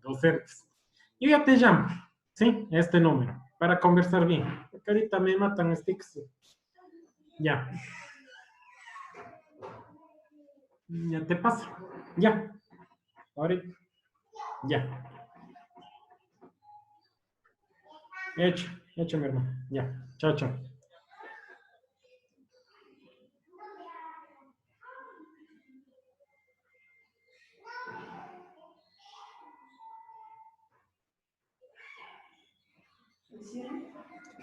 docentes. Yo ya te llamo, ¿sí? A este número, para conversar bien. Porque ahorita me matan sticks. Ya. Ya te paso. Ya. Ahorita. Ya. Hecho, mi hermano. Ya. Chao, chao.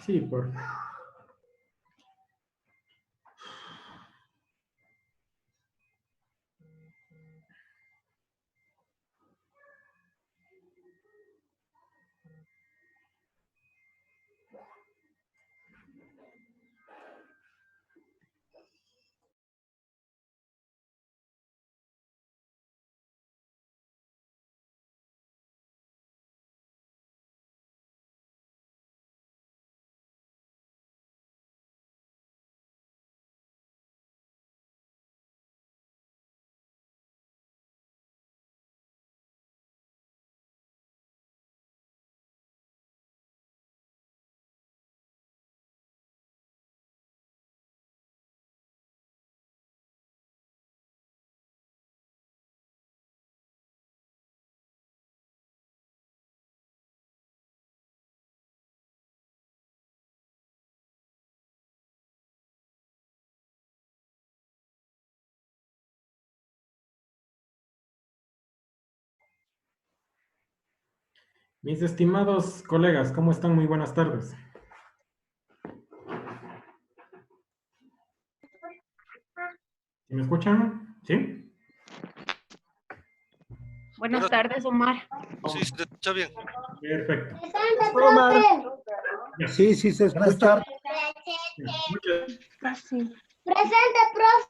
Sí, por. Mis estimados colegas, ¿cómo están? Muy buenas tardes. ¿Me escuchan? ¿Sí? Buenas tardes, Omar. Sí, se te escucha bien. Perfecto. Omar. Ya. Sí, sí, se escucha. Presente, profe.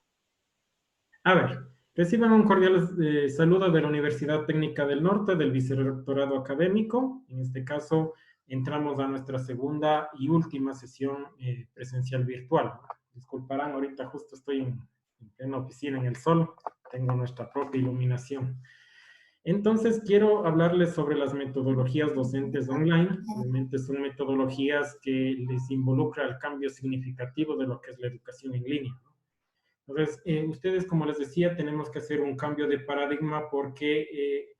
A ver, reciban un cordial saludo de la Universidad Técnica del Norte, del Vicerrectorado Académico. En este caso, entramos a nuestra segunda y última sesión presencial virtual. Disculparán, ahorita justo estoy en plena oficina en el sol, tengo nuestra propia iluminación. Entonces, quiero hablarles sobre las metodologías docentes online. Obviamente son metodologías que les involucra el cambio significativo de lo que es la educación en línea, ¿no? Entonces, ustedes, como les decía, tenemos que hacer un cambio de paradigma porque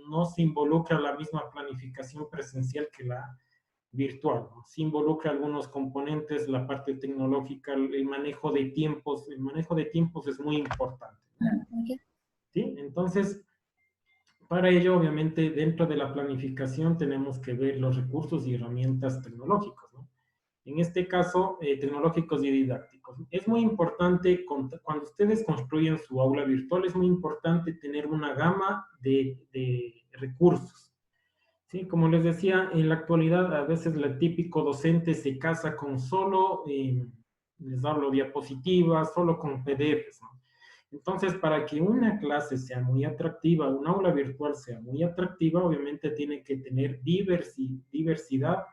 no se involucra la misma planificación presencial que la virtual, ¿no? Se involucra algunos componentes, la parte tecnológica, el manejo de tiempos. El manejo de tiempos es muy importante, ¿sí? Entonces, para ello, obviamente, dentro de la planificación tenemos que ver los recursos y herramientas tecnológicos, ¿no? En este caso, tecnológicos y didácticos. Es muy importante, cuando ustedes construyen su aula virtual, es muy importante tener una gama de recursos, ¿sí? Como les decía, en la actualidad, a veces el típico docente se casa con solo, les hablo, diapositivas, solo con PDFs, ¿no? Entonces, para que una clase sea muy atractiva, un aula virtual sea muy atractiva, obviamente tiene que tener diversidad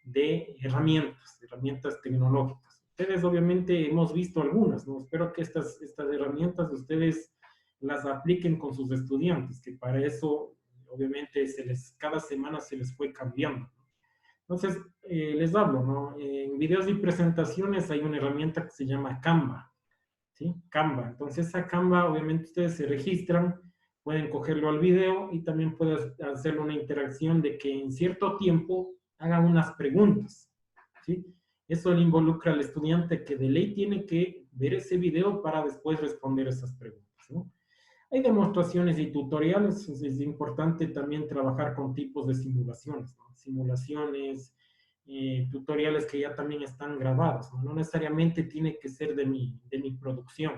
de herramientas tecnológicas. Ustedes obviamente hemos visto algunas, ¿no? Espero que estas herramientas ustedes las apliquen con sus estudiantes, que para eso obviamente cada semana se les fue cambiando. Entonces, les hablo, ¿no? En videos y presentaciones hay una herramienta que se llama Canva, ¿sí? Canva. Entonces, esa Canva, obviamente ustedes se registran, pueden cogerlo al video y también pueden hacerle una interacción de que en cierto tiempo hagan unas preguntas, ¿sí? Eso le involucra al estudiante que de ley tiene que ver ese video para después responder esas preguntas, ¿no? Hay demostraciones y tutoriales. Es importante también trabajar con tipos de simulaciones, ¿no? Simulaciones, tutoriales que ya también están grabados, ¿no? No necesariamente tiene que ser de mi producción.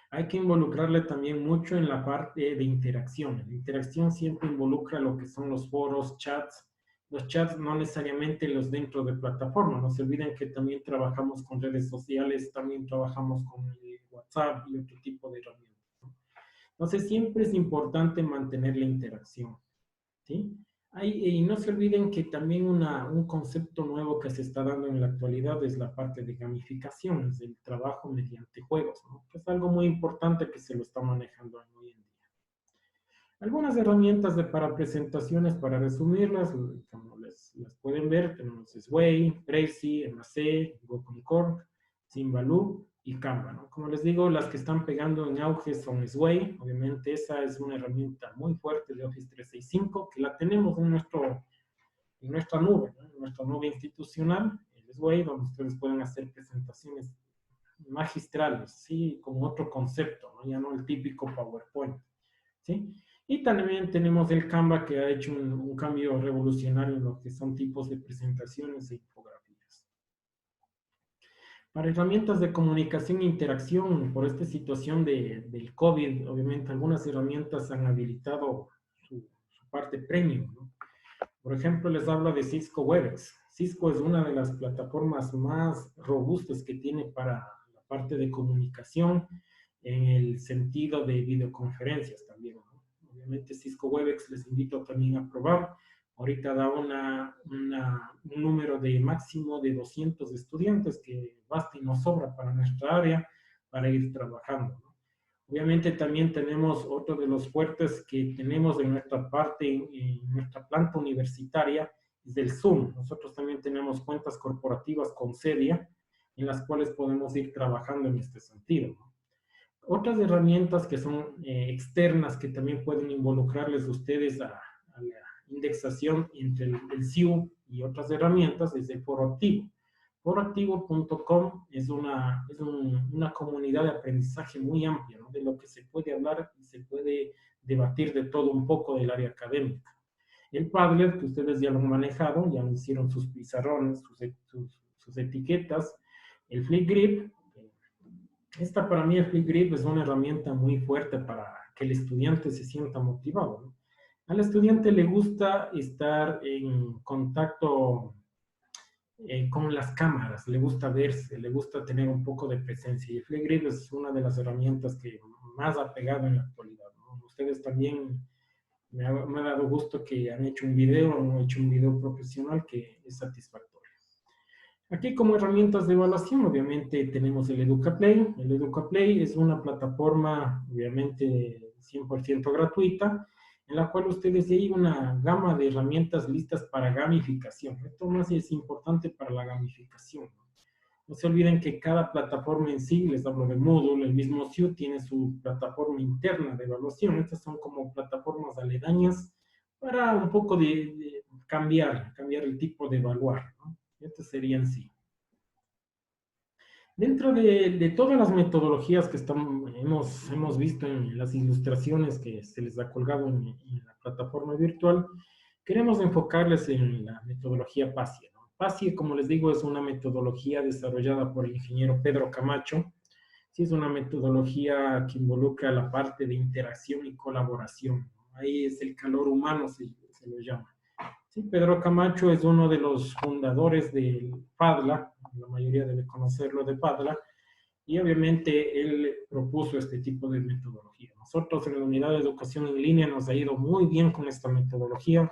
Hay que involucrarle también mucho en la parte de interacción. La interacción siempre involucra lo que son los foros, chats. Los chats no necesariamente los dentro de plataforma. No se olviden que también trabajamos con redes sociales, también trabajamos con WhatsApp y otro tipo de herramientas, ¿no? Entonces, siempre es importante mantener la interacción, ¿sí? Y no se olviden que también un concepto nuevo que se está dando en la actualidad es la parte de gamificación, es el trabajo mediante juegos, ¿no? Que es algo muy importante que se lo está manejando hoy en día. Algunas herramientas para presentaciones, para resumirlas, como las pueden ver, tenemos Sway, Prezi, MC, GoConcord, Symbaloo y Canva, ¿no? Como les digo, las que están pegando en auge son Sway. Obviamente esa es una herramienta muy fuerte de Office 365 que la tenemos en nuestra nube, ¿no? En nuestra nube institucional, el Sway, donde ustedes pueden hacer presentaciones magistrales, ¿sí? Con otro concepto, ¿no? Ya no el típico PowerPoint, ¿sí? Y también tenemos el Canva, que ha hecho un cambio revolucionario en lo que son tipos de presentaciones e infografías. Para herramientas de comunicación e interacción, por esta situación del COVID, obviamente algunas herramientas han habilitado su parte premium, ¿no? Por ejemplo, les hablo de Cisco Webex. Cisco es una de las plataformas más robustas que tiene para la parte de comunicación en el sentido de videoconferencias también, ¿no? Obviamente Cisco Webex les invito también a probar. Ahorita da un número de máximo de 200 estudiantes que basta y nos sobra para nuestra área para ir trabajando, ¿no? Obviamente también tenemos otro de los fuertes que tenemos en nuestra parte, en nuestra planta universitaria, es del Zoom. Nosotros también tenemos cuentas corporativas con Cedia, en las cuales podemos ir trabajando en este sentido, ¿no? Otras herramientas que son externas que también pueden involucrarles ustedes a la indexación entre el SIU y otras herramientas es el Foro Activo. Foroactivo.com es una comunidad de aprendizaje muy amplia, ¿no? De lo que se puede hablar y se puede debatir de todo un poco del área académica. El Padlet, que ustedes ya lo han manejado, ya hicieron sus pizarrones, sus etiquetas. El Flipgrid, esta para mí el Flipgrid es una herramienta muy fuerte para que el estudiante se sienta motivado, ¿no? Al estudiante le gusta estar en contacto con las cámaras, le gusta verse, le gusta tener un poco de presencia. Y el Flipgrid es una de las herramientas que más ha pegado en la actualidad, ¿no? Ustedes también me ha dado gusto que han hecho han hecho un video profesional que es satisfactorio. Aquí como herramientas de evaluación, obviamente tenemos el EducaPlay. El EducaPlay es una plataforma, obviamente, 100% gratuita, en la cual ustedes hay una gama de herramientas listas para gamificación. Esto más es importante para la gamificación, ¿no? No se olviden que cada plataforma en sí, les hablo de Moodle, el mismo SIU tiene su plataforma interna de evaluación. Estas son como plataformas aledañas para un poco de cambiar el tipo de evaluar, ¿no? Esto sería en sí. Dentro de todas las metodologías que hemos visto en las ilustraciones que se les ha colgado en la plataforma virtual, queremos enfocarles en la metodología PASIE, ¿no? PASIE, como les digo, es una metodología desarrollada por el ingeniero Pedro Camacho. Sí, es una metodología que involucra la parte de interacción y colaboración, ¿no? Ahí es el calor humano, se lo llama. Sí, Pedro Camacho es uno de los fundadores del PADLA, la mayoría debe conocerlo de PADLA, y obviamente él propuso este tipo de metodología. Nosotros en la unidad de educación en línea nos ha ido muy bien con esta metodología.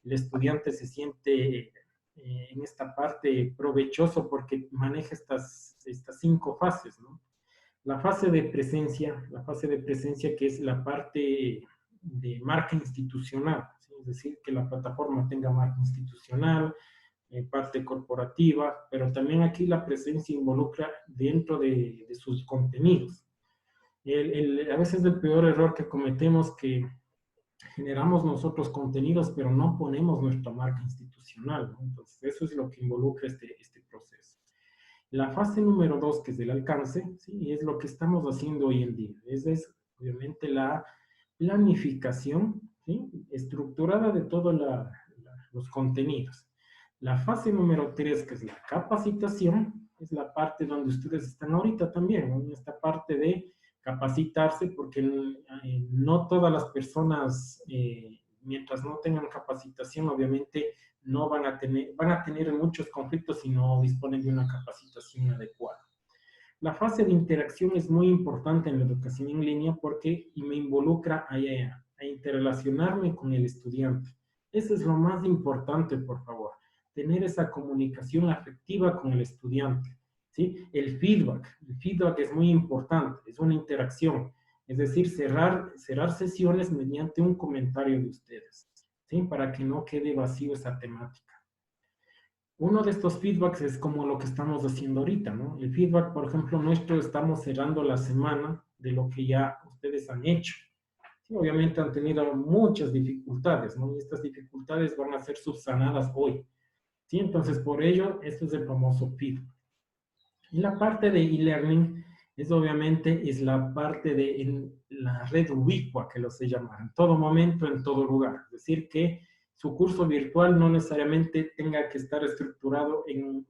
El estudiante se siente en esta parte provechoso porque maneja estas 5 fases, ¿no? La fase de presencia que es la parte de marca institucional, ¿sí? Es decir, que la plataforma tenga marca institucional, parte corporativa, pero también aquí la presencia involucra dentro de sus contenidos. A veces el peor error que cometemos que generamos nosotros contenidos, pero no ponemos nuestra marca institucional, ¿no? Entonces, eso es lo que involucra este proceso. La fase número 2, que es el alcance, ¿sí? Es lo que estamos haciendo hoy en día. Esa es, obviamente, la planificación, ¿sí? Estructurada de todos los contenidos. La fase número 3, que es la capacitación, es la parte donde ustedes están ahorita también, ¿no? En esta parte de capacitarse, porque no todas las personas, mientras no tengan capacitación, obviamente van a tener muchos conflictos si no disponen de una capacitación adecuada. La fase de interacción es muy importante en la educación en línea porque me involucra a interrelacionarme con el estudiante. Eso es lo más importante, por favor. Tener esa comunicación afectiva con el estudiante, ¿sí? El feedback es muy importante, es una interacción. Es decir, cerrar sesiones mediante un comentario de ustedes, ¿sí? Para que no quede vacío esa temática. Uno de estos feedbacks es como lo que estamos haciendo ahorita, ¿no? El feedback, por ejemplo, nuestro, estamos cerrando la semana de lo que ya ustedes han hecho. Sí, obviamente han tenido muchas dificultades, ¿no? Y estas dificultades van a ser subsanadas hoy. ¿Sí? Entonces, por ello, esto es el famoso feedback. Y la parte de e-learning es obviamente la parte de la red ubicua, que lo se llama, en todo momento, en todo lugar. Es decir, que su curso virtual no necesariamente tenga que estar estructurado en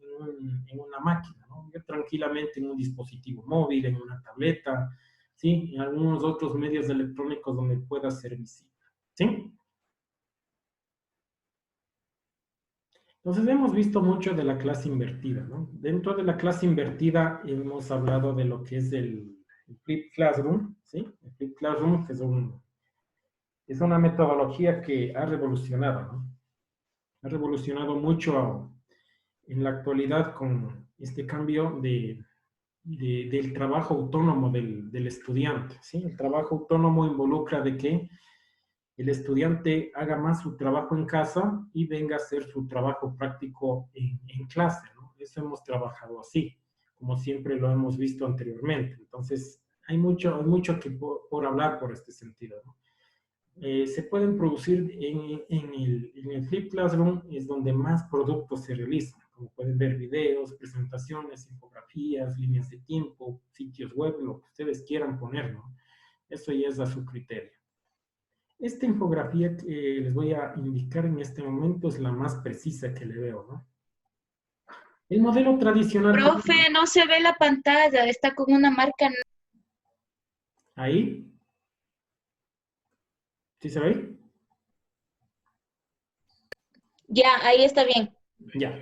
una máquina, ¿no? Yo tranquilamente en un dispositivo móvil, en una tableta, ¿sí? En algunos otros medios electrónicos donde pueda ser visible, ¿sí? Entonces hemos visto mucho de la clase invertida, ¿no? Dentro de la clase invertida hemos hablado de lo que es el Flip Classroom, ¿sí? El Flip Classroom que es una metodología que ha revolucionado, ¿no? Ha revolucionado mucho en la actualidad con este cambio del trabajo autónomo del estudiante, ¿sí? El trabajo autónomo involucra de que el estudiante haga más su trabajo en casa y venga a hacer su trabajo práctico en clase, ¿no? Eso hemos trabajado así, como siempre lo hemos visto anteriormente. Entonces, hay mucho que por hablar por este sentido, ¿no? Se pueden producir en el Flip Classroom, es donde más productos se realizan, como pueden ver videos, presentaciones, infografías, líneas de tiempo, sitios web, lo que ustedes quieran poner, ¿no? Eso ya es a su criterio. Esta infografía que les voy a indicar en este momento es la más precisa que le veo, ¿no? El modelo tradicional... Profe, no se ve la pantalla, está con una marca. ¿Ahí? ¿Sí se ve? Ya, ahí está bien. Ya.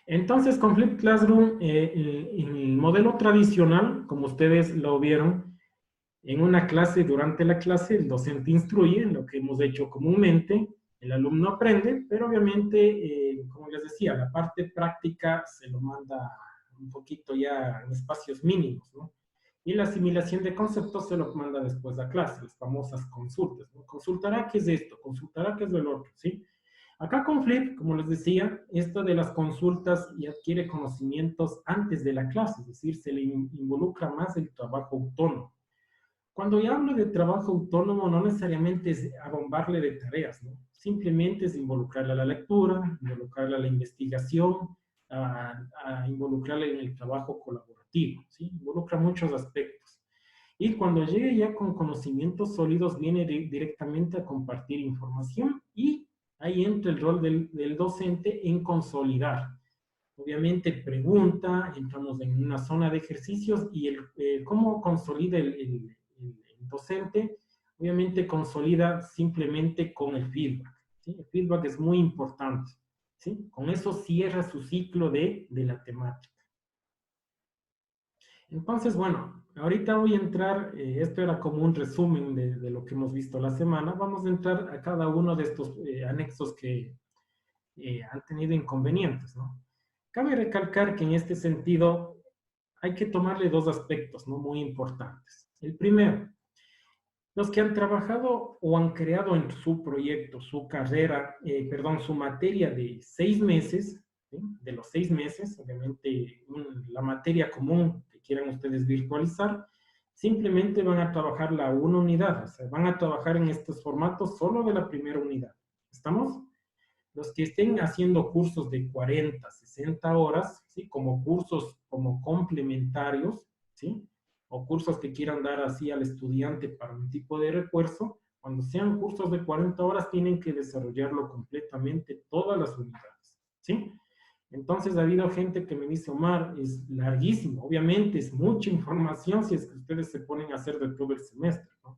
Entonces, con Flip Classroom, en el modelo tradicional, como ustedes lo vieron, en una clase, durante la clase, el docente instruye, lo que hemos hecho comúnmente, el alumno aprende, pero obviamente, como les decía, la parte práctica se lo manda un poquito ya en espacios mínimos, ¿no? Y la asimilación de conceptos se lo manda después a clase, las famosas consultas, ¿no? Consultará qué es esto, consultará qué es lo otro, ¿sí? Acá con Flip, como les decía, esto de las consultas y adquiere conocimientos antes de la clase, es decir, se le involucra más el trabajo autónomo. Cuando yo hablo de trabajo autónomo, no necesariamente es abombarle de tareas, ¿no? Simplemente es involucrarle a la lectura, involucrarle a la investigación, a involucrarle en el trabajo colaborativo, ¿sí? Involucra muchos aspectos. Y cuando llegue ya con conocimientos sólidos, viene directamente a compartir información y ahí entra el rol del docente en consolidar. Obviamente pregunta, entramos en una zona de ejercicios y cómo consolida el docente, obviamente consolida simplemente con el feedback, ¿sí? El feedback es muy importante, ¿sí? Con eso cierra su ciclo de la temática. Entonces, bueno, ahorita voy a entrar, esto era como un resumen de lo que hemos visto la semana, vamos a entrar a cada uno de estos anexos que han tenido inconvenientes, ¿no? Cabe recalcar que en este sentido hay que tomarle dos aspectos, ¿no? Muy importantes. El primero, los que han trabajado o han creado en su proyecto, su carrera, perdón, su materia de 6 meses, ¿sí? De los 6 meses, obviamente la materia común que quieran ustedes virtualizar, simplemente van a trabajar la una unidad, o sea, van a trabajar en estos formatos solo de la primera unidad. ¿Estamos? Los que estén haciendo cursos de 40, 60 horas, ¿sí? Como cursos como complementarios, ¿sí? O cursos que quieran dar así al estudiante para un tipo de refuerzo, cuando sean cursos de 40 horas tienen que desarrollarlo completamente todas las unidades, ¿sí? Entonces ha habido gente que me dice, Omar, es larguísimo, obviamente es mucha información si es que ustedes se ponen a hacer de todo el semestre, ¿no?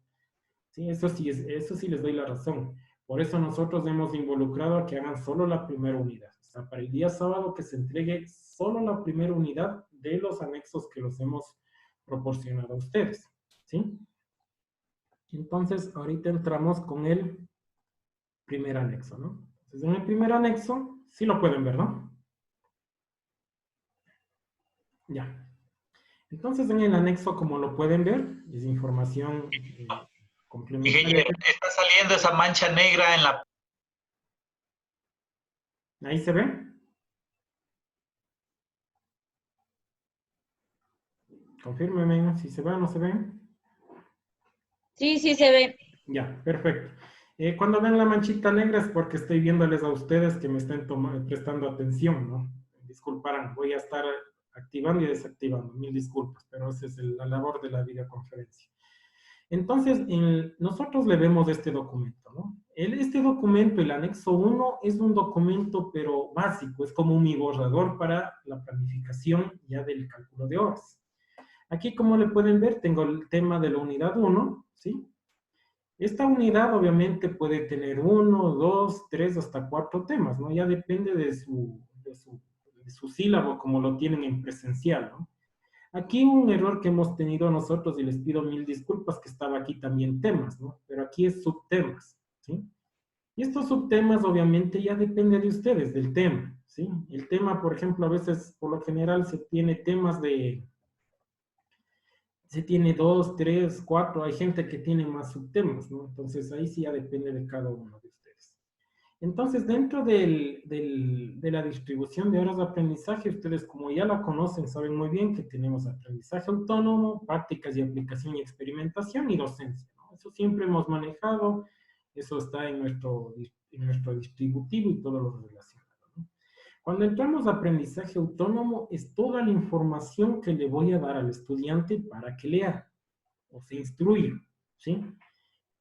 Sí, eso sí les doy la razón. Por eso nosotros hemos involucrado a que hagan solo la primera unidad. O sea, para el día sábado que se entregue solo la primera unidad de los anexos que los hemos proporcionado a ustedes. ¿Sí? Entonces, ahorita entramos con el primer anexo, ¿no? Entonces, en el primer anexo, sí lo pueden ver, ¿no? Ya. Entonces, en el anexo, como lo pueden ver, es información complementaria. Ingeniero, está saliendo esa mancha negra en la... ¿Ahí se ve? Confírmeme si se ve o no se ve. Sí, sí se ve. Ya, perfecto. Cuando ven la manchita negra es porque estoy viéndoles a ustedes que me estén prestando atención, ¿no? Disculparán, voy a estar activando y desactivando, mil disculpas, pero esa es la labor de la videoconferencia. Entonces, nosotros le vemos este documento, ¿no? Este documento, el anexo 1, es un documento, pero básico, es como mi borrador para la planificación ya del cálculo de horas. Aquí, como le pueden ver, tengo el tema de la unidad 1, ¿sí? Esta unidad obviamente puede tener 1, 2, 3, hasta 4 temas, ¿no? Ya depende de su sílabo, como lo tienen en presencial, ¿no? Aquí un error que hemos tenido nosotros, y les pido mil disculpas, que estaba aquí también temas, ¿no? Pero aquí es subtemas, ¿sí? Y estos subtemas obviamente ya depende de ustedes, del tema, ¿sí? El tema, por ejemplo, a veces, por lo general, se tiene temas se tiene 2, 3, 4, hay gente que tiene más subtemas, ¿no? Entonces ahí sí ya depende de cada uno de ustedes. Entonces, dentro de la distribución de horas de aprendizaje, ustedes como ya la conocen, saben muy bien que tenemos aprendizaje autónomo, prácticas y aplicación y experimentación y docencia, ¿no? Eso siempre hemos manejado, eso está en nuestro distributivo y todo lo relacionado. Cuando entramos a aprendizaje autónomo, es toda la información que le voy a dar al estudiante para que lea o se instruya, ¿sí?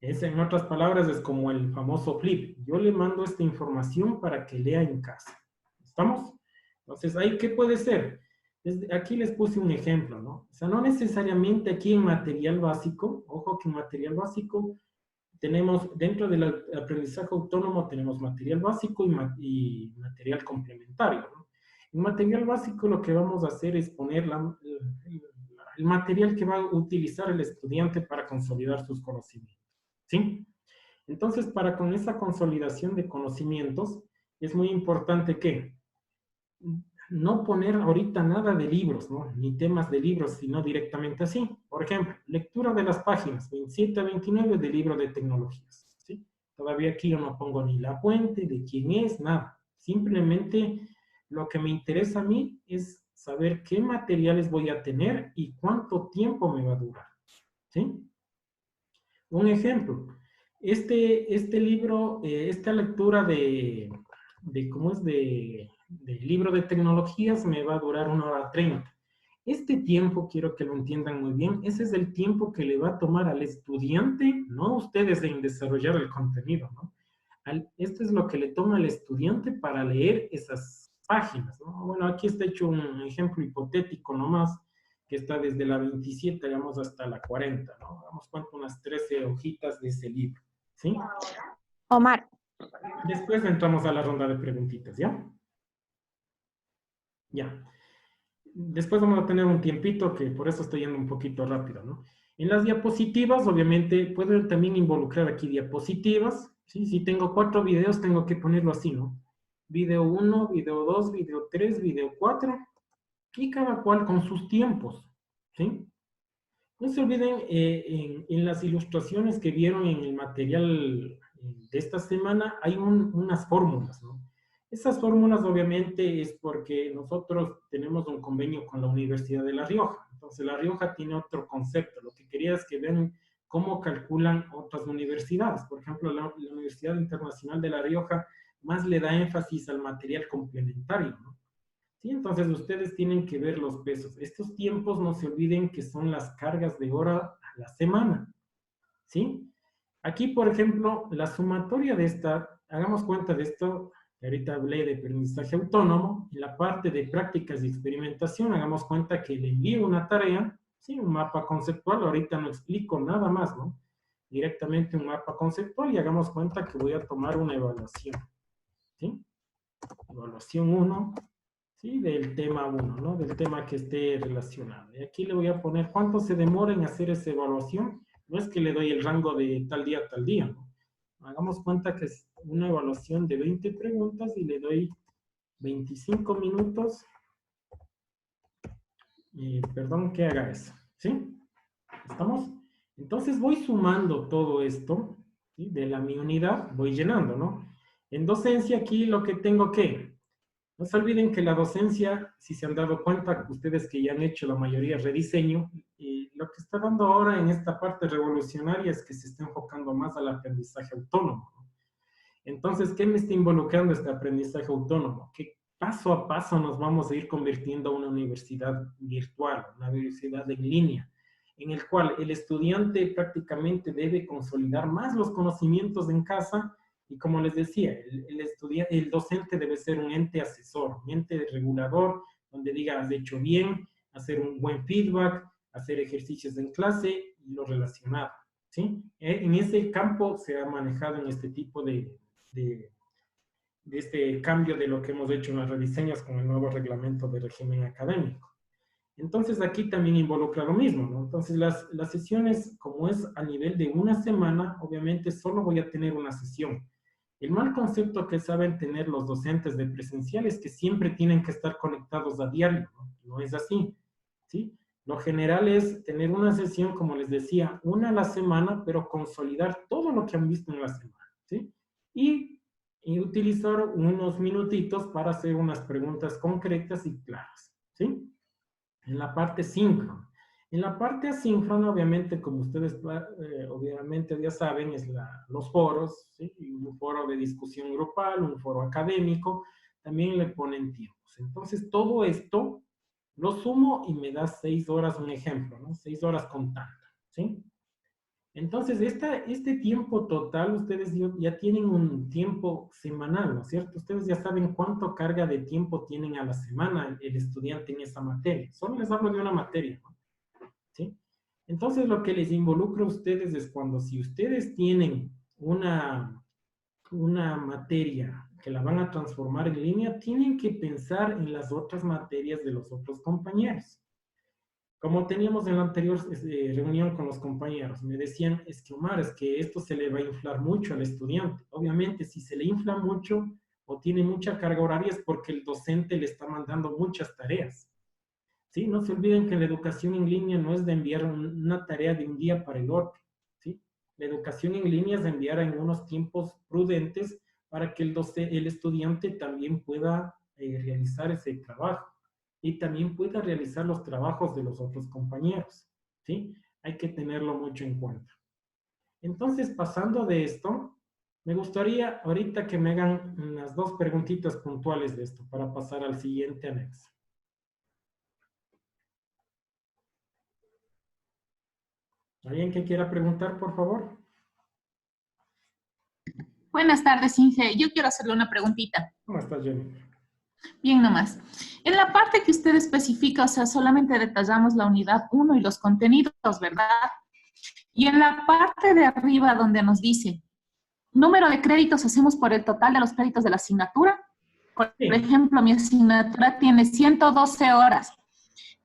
En otras palabras, es como el famoso flip. Yo le mando esta información para que lea en casa. ¿Estamos? Entonces, ¿ahí qué puede ser? Aquí les puse un ejemplo, ¿no? O sea, no necesariamente aquí en material básico, ojo que en material básico tenemos, dentro del aprendizaje autónomo, tenemos material básico y material complementario, ¿no? En material básico lo que vamos a hacer es poner el material que va a utilizar el estudiante para consolidar sus conocimientos, ¿sí? Entonces, con esa consolidación de conocimientos, es muy importante que no poner ahorita nada de libros, ¿no? Ni temas de libros, sino directamente así. Por ejemplo, lectura de las páginas 27 a 29 del libro de tecnologías, ¿sí? Todavía aquí yo no pongo ni la fuente, de quién es, nada. Simplemente lo que me interesa a mí es saber qué materiales voy a tener y cuánto tiempo me va a durar, ¿sí? Un ejemplo, este libro, esta lectura ¿cómo es? Del libro de tecnologías me va a durar 1 hora 30. Este tiempo, quiero que lo entiendan muy bien, ese es el tiempo que le va a tomar al estudiante, no a ustedes en desarrollar el contenido, ¿no? Esto es lo que le toma al estudiante para leer esas páginas, ¿no? Bueno, aquí está hecho un ejemplo hipotético nomás, que está desde la 27, digamos, hasta la 40, ¿no? Damos cuenta, unas 13 hojitas de ese libro, ¿sí? Omar. Después entramos a la ronda de preguntitas, ¿ya? Ya. Después vamos a tener un tiempito, que por eso estoy yendo un poquito rápido, ¿no? En las diapositivas, obviamente, puedo también involucrar aquí diapositivas, ¿sí? Si tengo 4 videos, tengo que ponerlo así, ¿no? Video 1, video 2, video 3, video 4, y cada cual con sus tiempos, ¿sí? No se olviden, en las ilustraciones que vieron en el material de esta semana, hay unas fórmulas, ¿no? Esas fórmulas obviamente es porque nosotros tenemos un convenio con la Universidad de La Rioja. Entonces La Rioja tiene otro concepto. Lo que quería es que vean cómo calculan otras universidades. Por ejemplo, la Universidad Internacional de La Rioja más le da énfasis al material complementario, ¿no? ¿Sí? Entonces ustedes tienen que ver los pesos. Estos tiempos no se olviden que son las cargas de hora a la semana, ¿sí? Aquí, por ejemplo, la sumatoria de esta, hagamos cuenta de esto, que ahorita hablé de aprendizaje autónomo, en la parte de prácticas y experimentación, hagamos cuenta que le envío una tarea, ¿sí? Un mapa conceptual, ahorita no explico nada más, ¿no? Directamente un mapa conceptual y hagamos cuenta que voy a tomar una evaluación, ¿sí? Evaluación 1, ¿sí? Del tema 1, ¿no? Del tema que esté relacionado. Y aquí le voy a poner cuánto se demora en hacer esa evaluación. No es que le doy el rango de tal día a tal día, ¿no? Hagamos cuenta que es una evaluación de 20 preguntas y le doy 25 minutos perdón que haga eso, ¿sí? ¿Estamos? Entonces voy sumando todo esto, ¿sí? De mi unidad, voy llenando, ¿no? En docencia aquí lo que tengo que, no se olviden que la docencia, si se han dado cuenta, ustedes que ya han hecho la mayoría rediseño, lo que está dando ahora en esta parte revolucionaria es que se está enfocando más al aprendizaje autónomo, ¿no? Entonces, ¿qué me está involucrando este aprendizaje autónomo? Que paso a paso nos vamos a ir convirtiendo a una universidad virtual, una universidad en línea, en el cual el estudiante prácticamente debe consolidar más los conocimientos en casa y, como les decía, el docente debe ser un ente asesor, un ente regulador, donde diga, has hecho bien, hacer un buen feedback, hacer ejercicios en clase y lo relacionado, ¿sí? En ese campo se ha manejado en este tipo de este cambio de lo que hemos hecho en las rediseños con el nuevo reglamento de régimen académico. Entonces aquí también involucra lo mismo, ¿no? Entonces las sesiones, como es a nivel de una semana, obviamente solo voy a tener una sesión. El mal concepto que saben tener los docentes de presencial es que siempre tienen que estar conectados a diario, ¿no? No es así, ¿sí? Lo general es tener una sesión, como les decía, una a la semana, pero consolidar todo lo que han visto en la semana, ¿sí? Y utilizar unos minutitos para hacer unas preguntas concretas y claras, ¿sí? En la parte síncrona. En la parte asíncrona, obviamente, como ustedes obviamente ya saben, es los foros, ¿sí? Un foro de discusión grupal, un foro académico, también le ponen tiempos. Entonces, todo esto lo sumo y me da 6 horas, un ejemplo, ¿no? 6 horas contando, ¿sí? Entonces, este tiempo total, ustedes ya tienen un tiempo semanal, ¿no es cierto? Ustedes ya saben cuánto carga de tiempo tienen a la semana el estudiante en esa materia. Solo les hablo de una materia, ¿no? ¿Sí? Entonces, lo que les involucra a ustedes es cuando si ustedes tienen una materia que la van a transformar en línea, tienen que pensar en las otras materias de los otros compañeros. Como teníamos en la anterior reunión con los compañeros, me decían, es que Omar, es que esto se le va a inflar mucho al estudiante. Obviamente, si se le infla mucho o tiene mucha carga horaria es porque el docente le está mandando muchas tareas. ¿Sí? No se olviden que la educación en línea no es de enviar una tarea de un día para el otro. ¿Sí? La educación en línea es de enviar en unos tiempos prudentes para que el estudiante también pueda realizar ese trabajo y también pueda realizar los trabajos de los otros compañeros, ¿sí? Hay que tenerlo mucho en cuenta. Entonces, pasando de esto, me gustaría ahorita que me hagan unas 2 preguntitas puntuales de esto para pasar al siguiente anexo. ¿Alguien que quiera preguntar, por favor? Buenas tardes, Inge. Yo quiero hacerle una preguntita. ¿Cómo estás, Jennifer? Bien nomás. En la parte que usted especifica, o sea, solamente detallamos la unidad 1 y los contenidos, ¿verdad? Y en la parte de arriba donde nos dice, número de créditos hacemos por el total de los créditos de la asignatura. Por ejemplo, mi asignatura tiene 112 horas.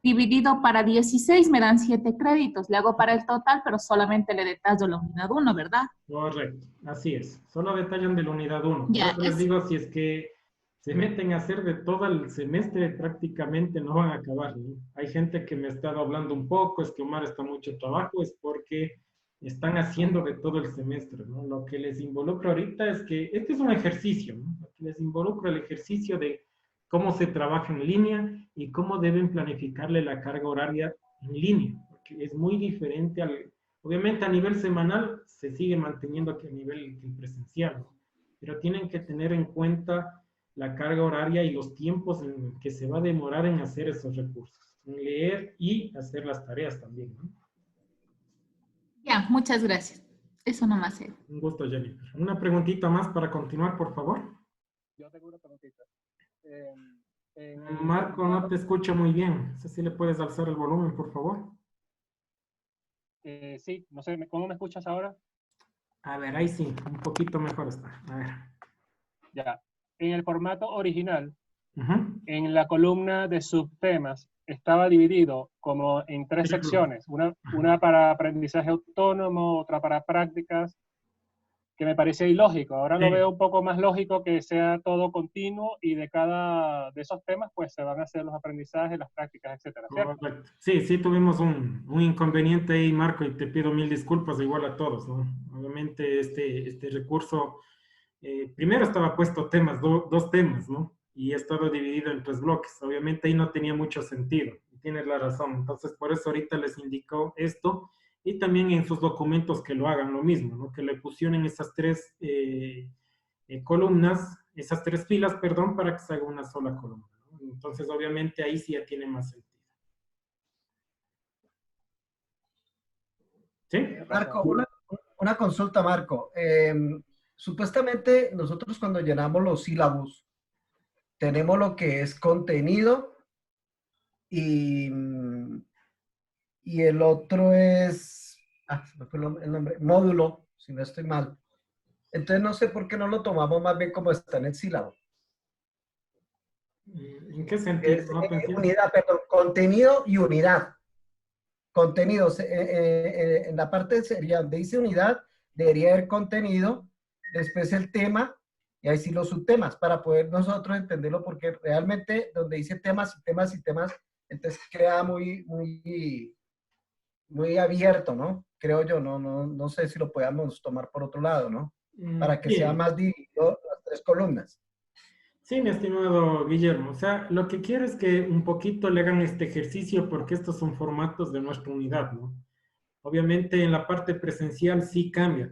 Dividido para 16 me dan 7 créditos. Le hago para el total, pero solamente le detallo la unidad 1, ¿verdad? Correcto, así es. Solo detallan de la unidad 1. Ya, Por eso les digo, si es que se meten a hacer de todo el semestre, prácticamente no van a acabar, ¿no? Hay gente que me ha estado hablando un poco, es que Omar está mucho trabajo, es porque están haciendo de todo el semestre, ¿no? Lo que les involucra ahorita es que este es un ejercicio, ¿no? Lo que les involucra el ejercicio de cómo se trabaja en línea y cómo deben planificarle la carga horaria en línea, porque es muy diferente obviamente a nivel semanal se sigue manteniendo aquí a nivel presencial, ¿no? Pero tienen que tener en cuenta la carga horaria y los tiempos en que se va a demorar en hacer esos recursos, en leer y hacer las tareas también, ¿no? Ya, muchas gracias. Eso nomás era. Un gusto, Jennifer. Una preguntita más para continuar, por favor. Yo tengo una preguntita. Marco, no te escucho muy bien. No sé si le puedes alzar el volumen, por favor. Sí, no sé, ¿cómo me escuchas ahora? A ver, ahí sí, un poquito mejor está. A ver. Ya. En el formato original, Uh-huh. en la columna de subtemas, estaba dividido como en 3 secciones. Una para aprendizaje autónomo, otra para prácticas que me parecía ilógico. Ahora Sí. lo veo un poco más lógico que sea todo continuo y de cada de esos temas pues se van a hacer los aprendizajes, las prácticas, etcétera, ¿cierto? Correcto. Sí, sí tuvimos un inconveniente ahí, Marco, y te pido mil disculpas, igual a todos, ¿no? Obviamente este recurso, primero estaba puesto temas, dos temas, ¿no? Y estaba dividido en 3 bloques. Obviamente ahí no tenía mucho sentido, y tienes la razón. Entonces, por eso ahorita les indico esto, y también en sus documentos que lo hagan lo mismo, ¿no? Que le pusieron esas 3 columnas, esas 3 filas, perdón, para que se haga una sola columna, ¿no? Entonces, obviamente ahí sí ya tiene más sentido. ¿Sí? Marco, una consulta, Marco. Supuestamente nosotros cuando llenamos los sílabos tenemos lo que es contenido y el otro es, se me fue el nombre, módulo, si no estoy mal. Entonces no sé por qué no lo tomamos más bien como está en el sílabo. ¿En qué sentido? Es, No te entiendo. unidad, perdón, contenido y unidad. Contenido, en la parte sería, donde dice unidad, debería haber contenido, después el tema, y ahí sí los subtemas, para poder nosotros entenderlo, porque realmente donde dice temas y temas y temas, entonces queda muy abierto, ¿no? Creo yo, no sé si lo podamos tomar por otro lado, ¿no? Para que Sí. sea más dividido las 3 columnas. Sí, mi estimado Guillermo. O sea, lo que quiero es que un poquito le hagan este ejercicio porque estos son formatos de nuestra unidad, ¿no? Obviamente en la parte presencial sí cambia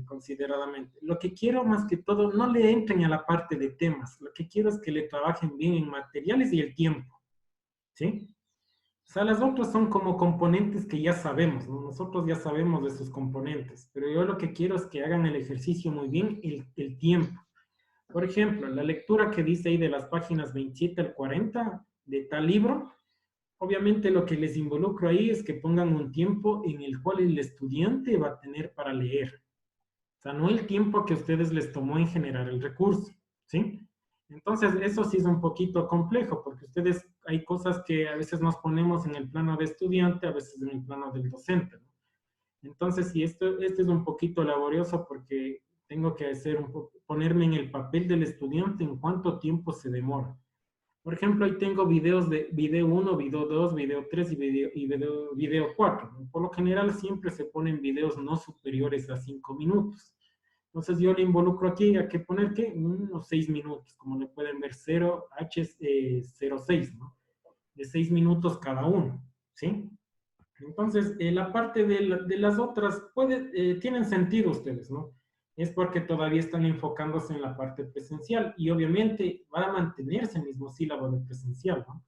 consideradamente. Lo que quiero más que todo, no le entren a la parte de temas. Lo que quiero es que le trabajen bien en materiales y el tiempo, ¿sí? O sea, las otras son como componentes que ya sabemos, ¿no? Nosotros ya sabemos de esos componentes, pero yo lo que quiero es que hagan el ejercicio muy bien, el tiempo. Por ejemplo, la lectura que dice ahí de las páginas 27 al 40 de tal libro, obviamente lo que les involucro ahí es que pongan un tiempo en el cual el estudiante va a tener para leer. O sea, no el tiempo que a ustedes les tomó en generar el recurso, ¿sí? Entonces, eso sí es un poquito complejo, porque ustedes, hay cosas que a veces nos ponemos en el plano de estudiante, a veces en el plano del docente, ¿no? Entonces, sí, este es un poquito laborioso porque tengo que hacer ponerme en el papel del estudiante en cuánto tiempo se demora. Por ejemplo, ahí tengo videos de video 1, video 2, video 3 y video 4. ¿No? Por lo general siempre se ponen videos no superiores a 5 minutos. Entonces yo le involucro aquí a que poner que unos 6 minutos, como le pueden ver 0H06, ¿no? De 6 minutos cada uno, ¿sí? Entonces, la parte de las otras tienen sentido ustedes, ¿no? Es porque todavía están enfocándose en la parte presencial y obviamente va a mantenerse el mismo sílabo de presencial, ¿no?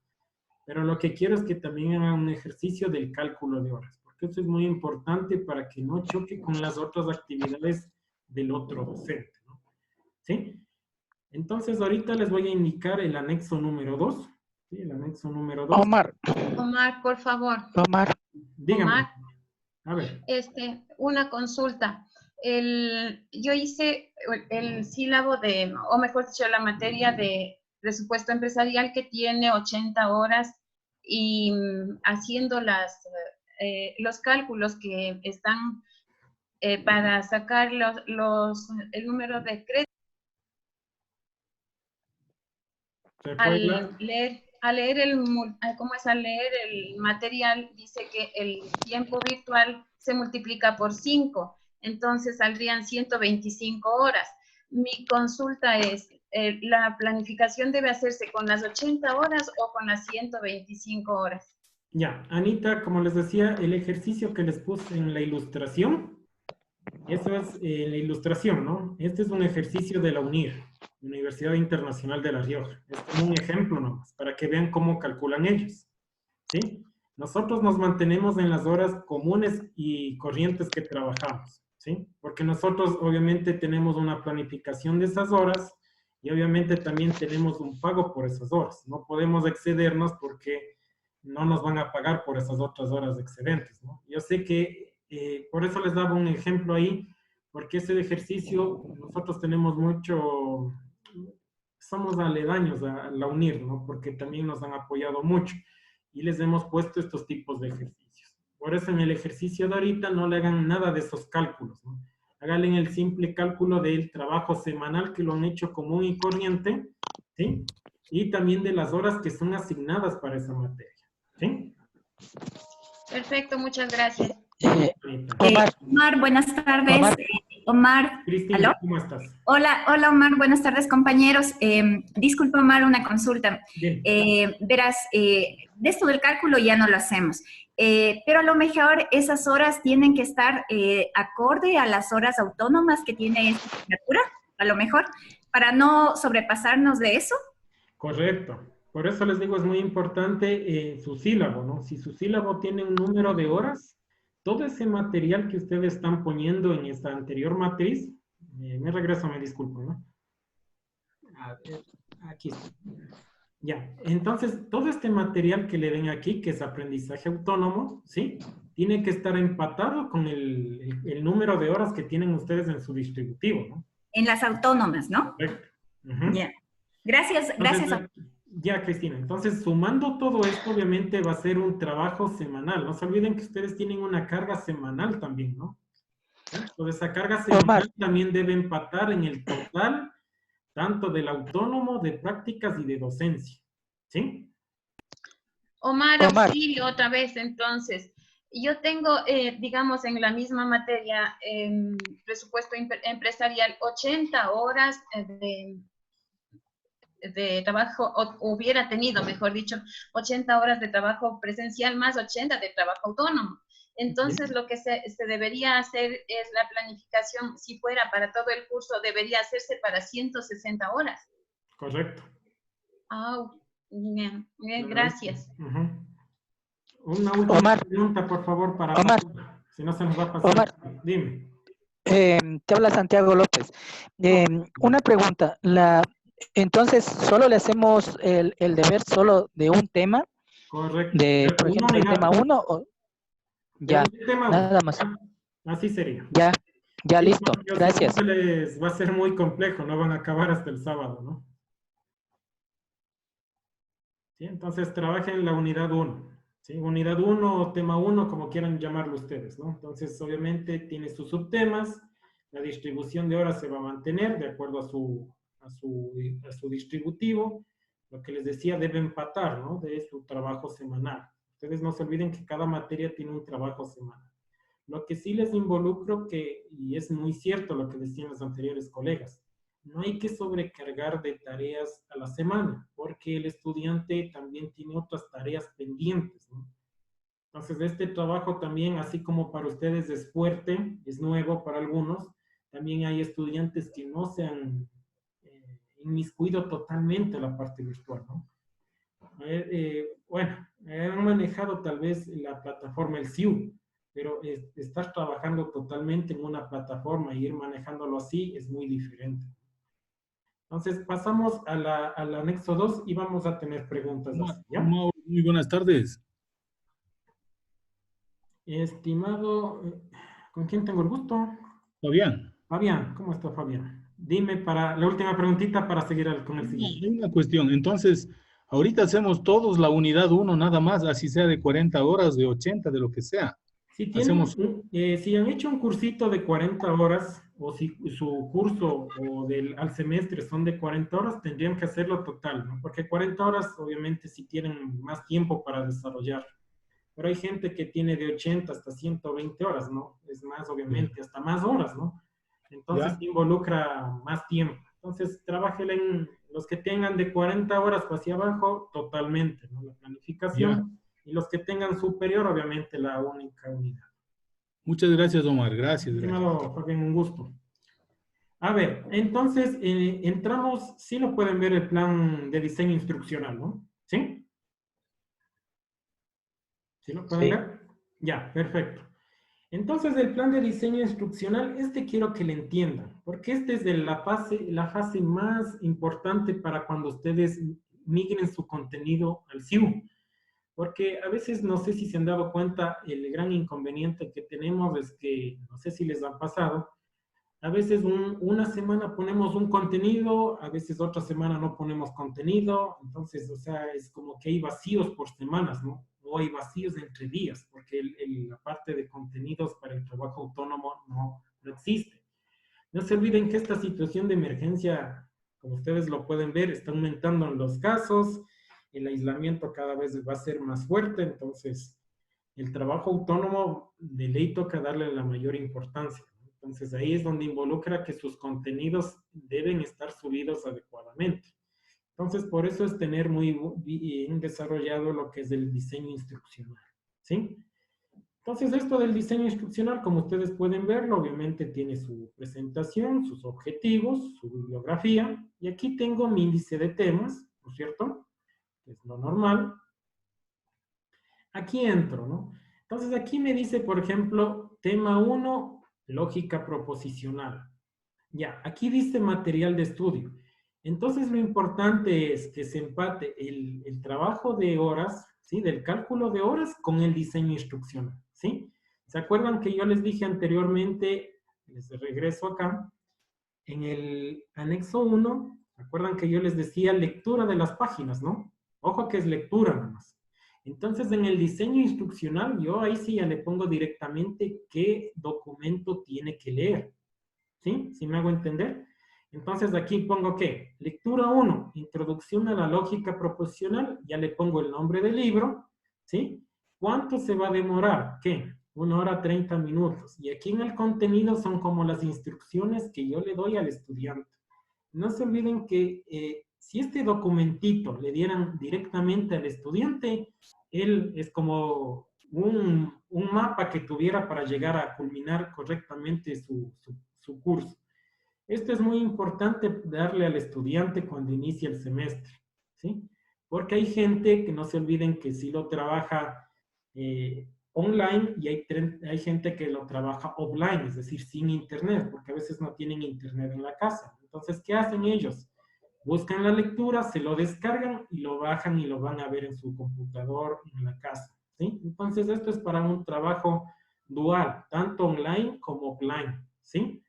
Pero lo que quiero es que también hagan un ejercicio del cálculo de horas, porque eso es muy importante para que no choque con las otras actividades del otro docente, ¿no? ¿Sí? Entonces, ahorita les voy a indicar el anexo número 2. ¿Sí? El anexo número 2. Omar, Omar, por favor. Omar, Dígame. Omar. A ver. Una consulta. Yo hice el sílabo de, o mejor dicho, la materia de presupuesto empresarial que tiene 80 horas y haciendo los cálculos que están para sacar el número de créditos. Al leer al leer el material, dice que el tiempo virtual se multiplica por 5, entonces saldrían 125 horas. Mi consulta es, ¿la planificación debe hacerse con las 80 horas o con las 125 horas? Ya, Anita, como les decía, el ejercicio que les puse en la ilustración, eso es la ilustración, ¿no? Este es un ejercicio de la UNIR, Universidad Internacional de La Rioja. Es como un ejemplo nomás, para que vean cómo calculan ellos, ¿sí? Nosotros nos mantenemos en las horas comunes y corrientes que trabajamos, ¿sí? Porque nosotros obviamente tenemos una planificación de esas horas y obviamente también tenemos un pago por esas horas. No podemos excedernos porque no nos van a pagar por esas otras horas excedentes, ¿no? Yo sé que por eso les daba un ejemplo ahí, porque ese ejercicio nosotros tenemos mucho, somos aledaños a la UNIR, ¿no? Porque también nos han apoyado mucho y les hemos puesto estos tipos de ejercicios. Por eso en el ejercicio de ahorita no le hagan nada de esos cálculos, ¿no? háganle el simple cálculo del trabajo semanal que lo han hecho común y corriente, ¿sí? Y también de las horas que son asignadas para esa materia, ¿sí? Perfecto, muchas gracias. Omar, Omar, buenas tardes. Omar. Omar, Cristina, ¿aló? ¿cómo estás? Hola, hola Omar, buenas tardes compañeros. Disculpa Omar, una consulta. Bien. Verás, de esto del cálculo ya no lo hacemos, pero a lo mejor esas horas tienen que estar acorde a las horas autónomas que tiene esta asignatura, a lo mejor, para no sobrepasarnos de eso. Correcto. Por eso les digo, es muy importante su sílabo, ¿no? Si su sílabo tiene un número de horas, todo ese material que ustedes están poniendo en esta anterior matriz, me regreso, me disculpo, ¿no? A ver, aquí está. Ya, entonces, todo este material que le ven aquí, que es aprendizaje autónomo, ¿sí? Tiene que estar empatado con el número de horas que tienen ustedes en su distributivo, ¿no? En las autónomas, ¿no? Correcto. Ujú. Ya. Gracias, gracias. Entonces, ya, Cristina. Entonces, sumando todo esto, obviamente va a ser un trabajo semanal. No se olviden que ustedes tienen una carga semanal también, ¿no? Entonces, esa carga semanal también debe empatar en el total, tanto del autónomo, de prácticas y de docencia. ¿Sí? Omar, Omar. auxilio otra vez, entonces. Yo tengo, digamos, en la misma materia, presupuesto empresarial, 80 horas de trabajo, o hubiera tenido, mejor dicho, 80 horas de trabajo presencial más 80 de trabajo autónomo. Entonces, lo que se debería hacer es la planificación, si fuera para todo el curso, debería hacerse para 160 horas. Correcto. Ah, bien, bien, gracias. Uh-huh. Una última Omar. pregunta, por favor, para Omar. si no se nos va a pasar. Omar. Dime. Te habla Santiago López. Una pregunta. Entonces, ¿solo le hacemos el deber solo de un tema? Correcto. De, por ejemplo, el tema 1. Ya, Tema nada más. Así sería. Ya, Sí, listo. Gracias. Si no, les va a ser muy complejo, no van a acabar hasta el sábado, ¿no? Sí, entonces trabajen en la unidad 1. ¿Sí? Unidad 1 o tema 1, como quieran llamarlo ustedes, ¿no? Entonces, obviamente, tiene sus subtemas, la distribución de horas se va a mantener de acuerdo a su distributivo. Lo que les decía, debe empatar, ¿no? De su trabajo semanal. Ustedes no se olviden que cada materia tiene un trabajo semanal. Lo que sí les involucro y es muy cierto lo que decían los anteriores colegas, no hay que sobrecargar de tareas a la semana, porque el estudiante también tiene otras tareas pendientes, ¿no? Entonces, este trabajo también, así como para ustedes es fuerte, es nuevo para algunos, también hay estudiantes que no se han inmiscuido totalmente a la parte virtual, ¿no? Bueno, han manejado tal vez la plataforma, el SIU, pero estar trabajando totalmente en una plataforma y ir manejándolo así es muy diferente. Entonces, pasamos al anexo 2 y vamos a tener preguntas. ¿Ya? Muy buenas tardes. Estimado, ¿con quién tengo el gusto? Fabián. Fabián, ¿cómo está Fabián? Dime para la última preguntita para seguir con el siguiente. Hay una cuestión. Entonces, ahorita hacemos todos la unidad 1 nada más, así sea de 40 horas, de 80, de lo que sea. Si han hecho un cursito de 40 horas, o si su curso al semestre son de 40 horas, tendrían que hacerlo total, ¿no? Porque 40 horas, obviamente, sí tienen más tiempo para desarrollar. Pero hay gente que tiene de 80 hasta 120 horas, ¿no? Es más, obviamente, hasta más horas, ¿no? Entonces, involucra más tiempo. Entonces, trabajen en los que tengan de 40 horas hacia abajo, totalmente, ¿no? La planificación. Y los que tengan superior, obviamente, la única unidad. Muchas gracias, Omar. Gracias. Estimado Fabián, un gusto. A ver, entonces, entramos, sí lo pueden ver el plan de diseño instruccional, ¿no? ¿Sí? ¿Sí lo pueden ver? Ya, perfecto. Entonces, el plan de diseño instruccional, quiero que le entiendan, porque es la fase más importante para cuando ustedes migren su contenido al SIU. Porque a veces, no sé si se han dado cuenta, el gran inconveniente que tenemos es que, no sé si les ha pasado, a veces una semana ponemos un contenido, a veces otra semana no ponemos contenido, entonces, o sea, es como que hay vacíos por semanas, ¿no? O hay vacíos entre días, porque la parte de contenidos para el trabajo autónomo no existe. No se olviden que esta situación de emergencia, como ustedes lo pueden ver, está aumentando en los casos, el aislamiento cada vez va a ser más fuerte, entonces el trabajo autónomo de ley toca darle la mayor importancia. Entonces ahí es donde involucra que sus contenidos deben estar subidos adecuadamente. Entonces por eso es tener muy bien desarrollado lo que es el diseño instruccional, ¿sí? Entonces esto del diseño instruccional, como ustedes pueden verlo, obviamente tiene su presentación, sus objetivos, su bibliografía, y aquí tengo mi índice de temas, ¿no es cierto? Que es lo normal. Aquí entro, ¿no? Entonces aquí me dice, por ejemplo, tema 1, lógica proposicional. Ya, aquí dice material de estudio. Entonces lo importante es que se empate el trabajo de horas, ¿sí? Del cálculo de horas con el diseño instruccional, ¿sí? ¿Se acuerdan que yo les dije anteriormente, les regreso acá, en el anexo 1, ¿se acuerdan que yo les decía lectura de las páginas, ¿no? Ojo que es lectura nomás. Entonces, en el diseño instruccional, yo ahí sí ya le pongo directamente qué documento tiene que leer. ¿Sí? ¿Sí me hago entender? Entonces, aquí pongo ¿qué? Lectura 1, introducción a la lógica proposicional, ya le pongo el nombre del libro, ¿sí? ¿Cuánto se va a demorar? ¿Qué? 1 hora 30 minutos. Y aquí en el contenido son como las instrucciones que yo le doy al estudiante. No se olviden que si este documentito le dieran directamente al estudiante, él es como un mapa que tuviera para llegar a culminar correctamente su curso. Esto es muy importante darle al estudiante cuando inicia el semestre, ¿sí? Porque hay gente que no se olviden que sí lo trabaja online y hay gente que lo trabaja offline, es decir, sin internet, porque a veces no tienen internet en la casa. Entonces, ¿qué hacen ellos? Buscan la lectura, se lo descargan y lo bajan y lo van a ver en su computador en la casa, ¿sí? Entonces, esto es para un trabajo dual, tanto online como offline, ¿sí?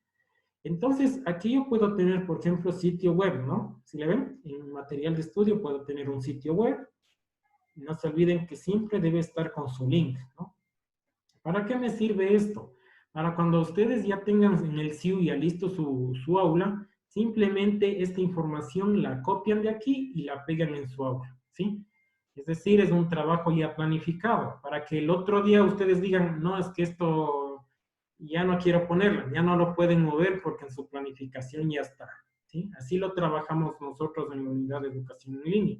Entonces, aquí yo puedo tener, por ejemplo, sitio web, ¿no? Si le ven, en material de estudio puedo tener un sitio web. No se olviden que siempre debe estar con su link, ¿no? ¿Para qué me sirve esto? Para cuando ustedes ya tengan en el SIU ya listo su aula, simplemente esta información la copian de aquí y la pegan en su aula, ¿sí? Es decir, es un trabajo ya planificado, para que el otro día ustedes digan, no, es que esto ya no quiero ponerlo, ya no lo pueden mover porque en su planificación ya está, ¿sí? Así lo trabajamos nosotros en la unidad de educación en línea.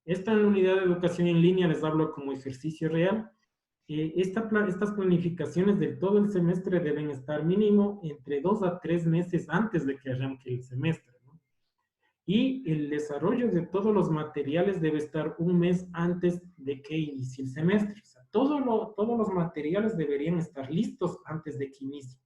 Esta en la unidad de educación en línea les hablo como ejercicio real. Estas planificaciones de todo el semestre deben estar mínimo entre 2 a 3 meses antes de que arranque el semestre, ¿no? Y el desarrollo de todos los materiales debe estar 1 mes antes de que inicie el semestre. O sea, todos los materiales deberían estar listos antes de que inicie.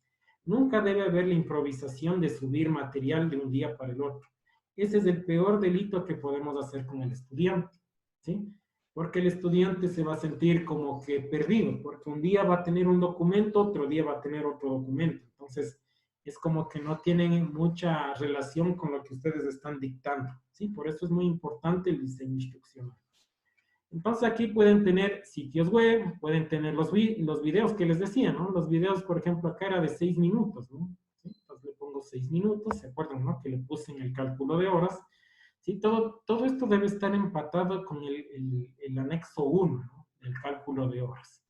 Nunca debe haber la improvisación de subir material de un día para el otro. Ese es el peor delito que podemos hacer con el estudiante, ¿sí? Porque el estudiante se va a sentir como que perdido, porque un día va a tener un documento, otro día va a tener otro documento. Entonces, es como que no tienen mucha relación con lo que ustedes están dictando, ¿sí? Por eso es muy importante el diseño instruccional. Entonces, aquí pueden tener sitios web, pueden tener los videos que les decía, ¿no? Los videos, por ejemplo, acá era de 6 minutos, ¿no? ¿Sí? Entonces, le pongo 6 minutos, ¿se acuerdan, no? Que le puse en el cálculo de horas. Sí, todo esto debe estar empatado con el anexo 1, ¿no? El cálculo de horas.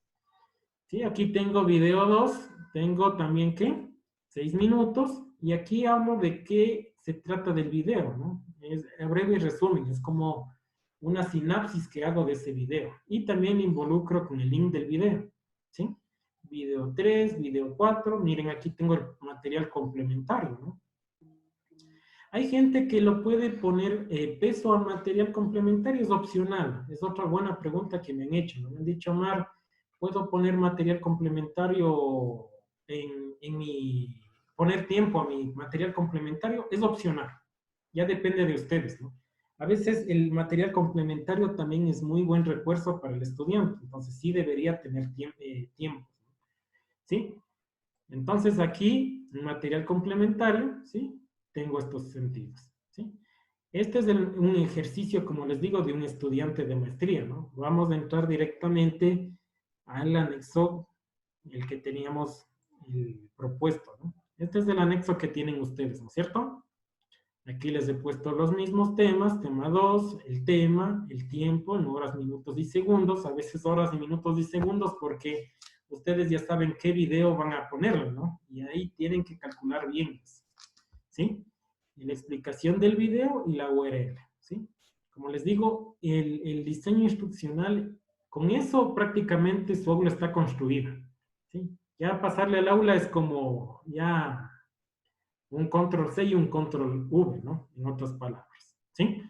Sí, aquí tengo video 2, tengo también, ¿qué? 6 minutos, y aquí hablo de qué se trata del video, ¿no? Es a breve resumen, es como una sinapsis que hago de ese video. Y también involucro con el link del video, ¿sí? Video 3, video 4, miren, aquí tengo el material complementario, ¿no? Hay gente que lo puede poner peso al material complementario, es opcional. Es otra buena pregunta que me han hecho, ¿no? Me han dicho, Omar, ¿puedo poner material complementario poner tiempo a mi material complementario? Es opcional. Ya depende de ustedes, ¿no? A veces el material complementario también es muy buen refuerzo para el estudiante, entonces sí debería tener tiempo, ¿sí? Entonces aquí, en material complementario, ¿sí? Tengo estos sentidos, ¿sí? Este es un ejercicio, como les digo, de un estudiante de maestría, ¿no? Vamos a entrar directamente al anexo, el que teníamos propuesto, ¿no? Este es el anexo que tienen ustedes, ¿no es cierto? Aquí les he puesto los mismos temas, tema 2, el tema, el tiempo, en horas, minutos y segundos, a veces horas y minutos y segundos, porque ustedes ya saben qué video van a ponerle, ¿no? Y ahí tienen que calcular bien, ¿sí? Y la explicación del video y la URL, ¿sí? Como les digo, el diseño instruccional, con eso prácticamente su aula está construida, ¿sí? Ya pasarle al aula es como ya un control C y un control V, ¿no? En otras palabras, ¿sí?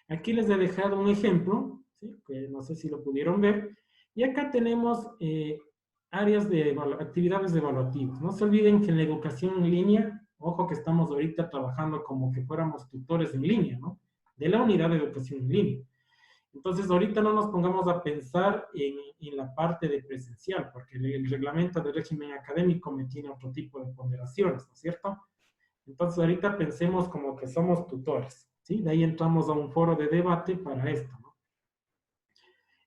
Aquí les he dejado un ejemplo, ¿sí? Que no sé si lo pudieron ver. Y acá tenemos áreas de actividades evaluativas. No se olviden que en la educación en línea, ojo que estamos ahorita trabajando como que fuéramos tutores en línea, ¿no? De la unidad de educación en línea. Entonces, ahorita no nos pongamos a pensar en la parte de presencial, porque el reglamento de régimen académico me tiene otro tipo de ponderaciones, ¿no es cierto? Entonces, ahorita pensemos como que somos tutores, ¿sí? De ahí entramos a un foro de debate para esto, ¿no?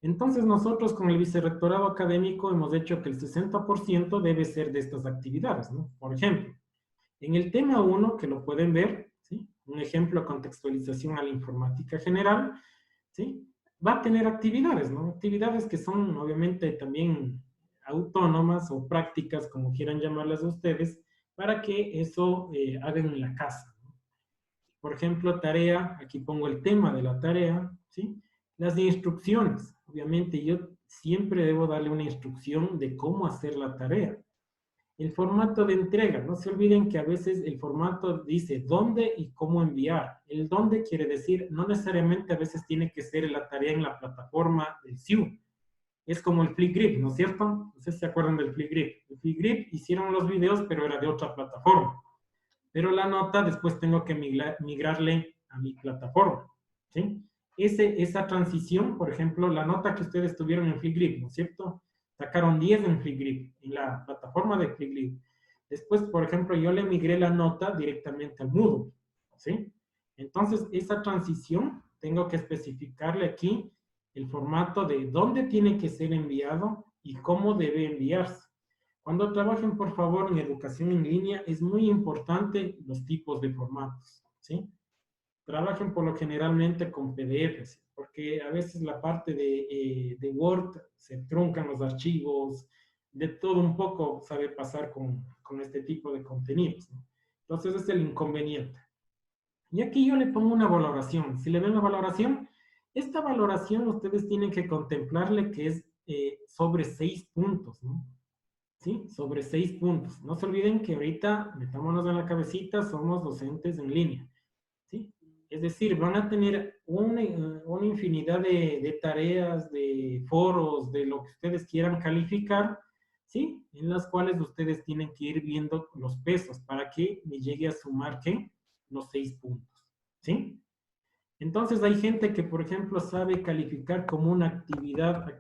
Entonces, nosotros con el vicerrectorado académico hemos hecho que el 60% debe ser de estas actividades, ¿no? Por ejemplo, en el tema 1, que lo pueden ver, ¿sí? Un ejemplo, contextualización a la informática general, ¿sí? Va a tener actividades, ¿no? Actividades que son, obviamente, también autónomas o prácticas, como quieran llamarlas ustedes, para que eso hagan en la casa, ¿no? Por ejemplo, tarea, aquí pongo el tema de la tarea, ¿sí? Las instrucciones, obviamente yo siempre debo darle una instrucción de cómo hacer la tarea. El formato de entrega, no se olviden que a veces el formato dice dónde y cómo enviar. El dónde quiere decir, no necesariamente a veces tiene que ser la tarea en la plataforma del SIU. Es como el Flipgrid, ¿no es cierto? No sé si se acuerdan del Flipgrid. El Flipgrid hicieron los videos, pero era de otra plataforma. Pero la nota después tengo que migrarle a mi plataforma, ¿sí? Esa transición, por ejemplo, la nota que ustedes tuvieron en Flipgrid, ¿no es cierto? Sacaron 10 en Flipgrid, en la plataforma de Flipgrid. Después, por ejemplo, yo le migré la nota directamente al Moodle, ¿sí? Entonces, esa transición, tengo que especificarle aquí el formato de dónde tiene que ser enviado y cómo debe enviarse. Cuando trabajen, por favor, en educación en línea, es muy importante los tipos de formatos, ¿sí? Trabajen por lo generalmente con PDFs, porque a veces la parte de Word se truncan los archivos, de todo un poco sabe pasar con este tipo de contenidos, ¿no? Entonces, es el inconveniente. Y aquí yo le pongo una valoración. Si le ven la valoración, esta valoración ustedes tienen que contemplarle que es sobre 6 puntos, ¿no? ¿Sí? Sobre 6 puntos. No se olviden que ahorita, metámonos en la cabecita, somos docentes en línea, ¿sí? Es decir, van a tener una infinidad de tareas, de foros, de lo que ustedes quieran calificar, ¿sí? En las cuales ustedes tienen que ir viendo los pesos para que me llegue a sumar, ¿qué? Los 6 puntos, ¿sí? Entonces hay gente que, por ejemplo, sabe calificar como una actividad,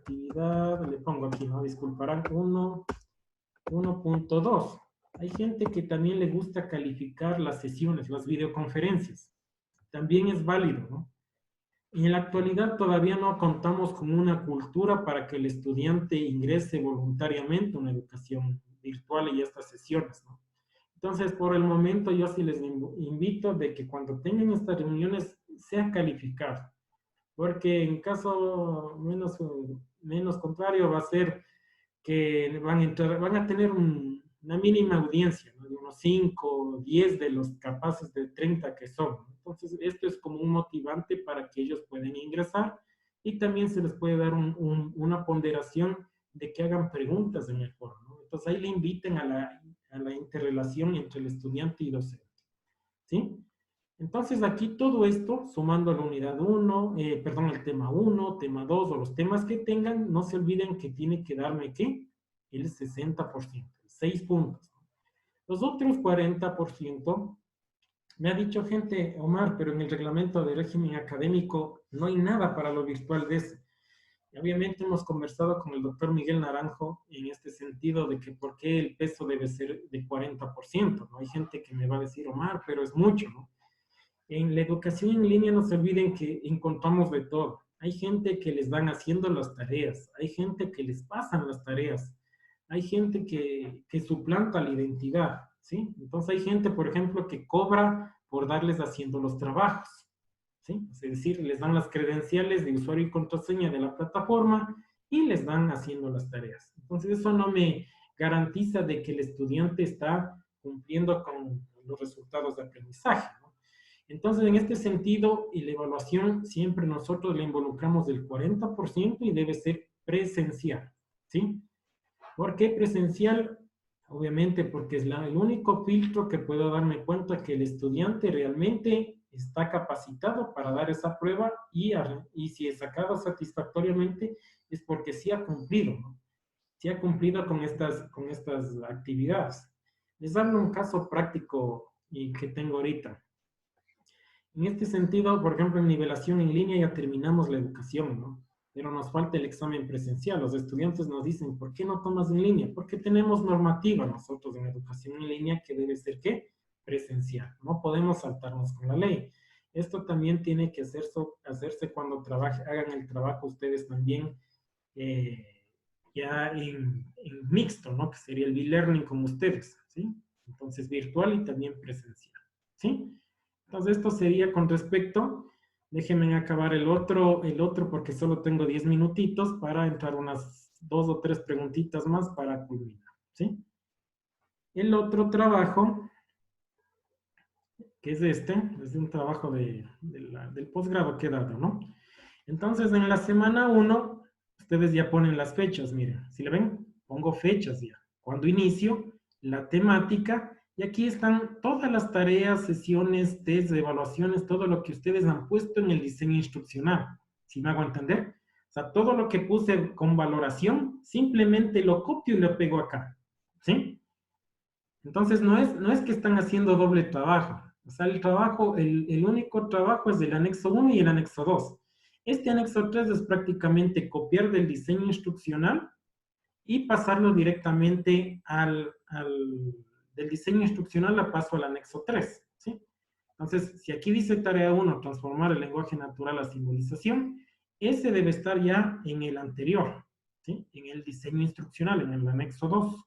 le pongo aquí, ¿no? Disculparán, 1.2. Hay gente que también le gusta calificar las sesiones, las videoconferencias. También es válido, ¿no? En la actualidad todavía no contamos con una cultura para que el estudiante ingrese voluntariamente a una educación virtual y estas sesiones, ¿no? Entonces, por el momento, yo sí les invito de que cuando tengan estas reuniones sea calificado, porque en caso menos contrario va a ser que van a tener una mínima audiencia, ¿no? De unos 5, 10 de los capaces de 30 que son. Entonces, esto es como un motivante para que ellos puedan ingresar y también se les puede dar una ponderación de que hagan preguntas en el foro, ¿no? Entonces, ahí le inviten a la interrelación entre el estudiante y docente, ¿sí? Entonces, aquí todo esto, sumando la unidad 1, el tema 1, tema 2 o los temas que tengan, no se olviden que tiene que darme, ¿qué? El 60%, 6 puntos. Los otros 40%, me ha dicho gente, Omar, pero en el reglamento de régimen académico no hay nada para lo virtual de eso. Y obviamente hemos conversado con el doctor Miguel Naranjo en este sentido de que por qué el peso debe ser de 40%, ¿no? Hay gente que me va a decir, Omar, pero es mucho, ¿no? En la educación en línea no se olviden que encontramos de todo. Hay gente que les van haciendo las tareas, hay gente que les pasan las tareas, hay gente que suplanta la identidad, ¿sí? Entonces hay gente, por ejemplo, que cobra por darles haciendo los trabajos, ¿sí? Es decir, les dan las credenciales de usuario y contraseña de la plataforma y les dan haciendo las tareas. Entonces eso no me garantiza de que el estudiante está cumpliendo con los resultados de aprendizaje, ¿no? Entonces, en este sentido, y la evaluación siempre nosotros la involucramos del 40% y debe ser presencial, ¿sí? ¿Por qué presencial? Obviamente porque es el único filtro que puedo darme cuenta que el estudiante realmente está capacitado para dar esa prueba y si es sacado satisfactoriamente es porque sí ha cumplido, ¿no? Sí ha cumplido con estas actividades. Les hablo un caso práctico y que tengo ahorita. En este sentido, por ejemplo, en nivelación en línea ya terminamos la educación, ¿no? Pero nos falta el examen presencial. Los estudiantes nos dicen, ¿por qué no tomas en línea? Porque tenemos normativa nosotros en educación en línea que debe ser, ¿qué? Presencial. No podemos saltarnos con la ley. Esto también tiene que hacerse cuando hagan el trabajo ustedes también ya en mixto, ¿no? Que sería el B-Learning con ustedes, ¿sí? Entonces, virtual y también presencial, ¿sí? Entonces, esto sería con respecto, déjenme acabar el otro porque solo tengo 10 minutitos para entrar unas 2 o 3 preguntitas más para culminar, ¿sí? El otro trabajo, que es un trabajo del posgrado que he dado, ¿no? Entonces, en la semana 1, ustedes ya ponen las fechas, miren, si le ven, pongo fechas ya. Cuando inicio, la temática, y aquí están todas las tareas, sesiones, test, evaluaciones, todo lo que ustedes han puesto en el diseño instruccional. ¿Sí me hago entender? O sea, todo lo que puse con valoración, simplemente lo copio y lo pego acá. ¿Sí? Entonces, no es que están haciendo doble trabajo. O sea, el único trabajo es del anexo 1 y el anexo 2. Este anexo 3 es prácticamente copiar del diseño instruccional y pasarlo directamente del diseño instruccional la paso al anexo 3, ¿sí? Entonces, si aquí dice tarea 1, transformar el lenguaje natural a simbolización, ese debe estar ya en el anterior, ¿sí? En el diseño instruccional, en el anexo 2,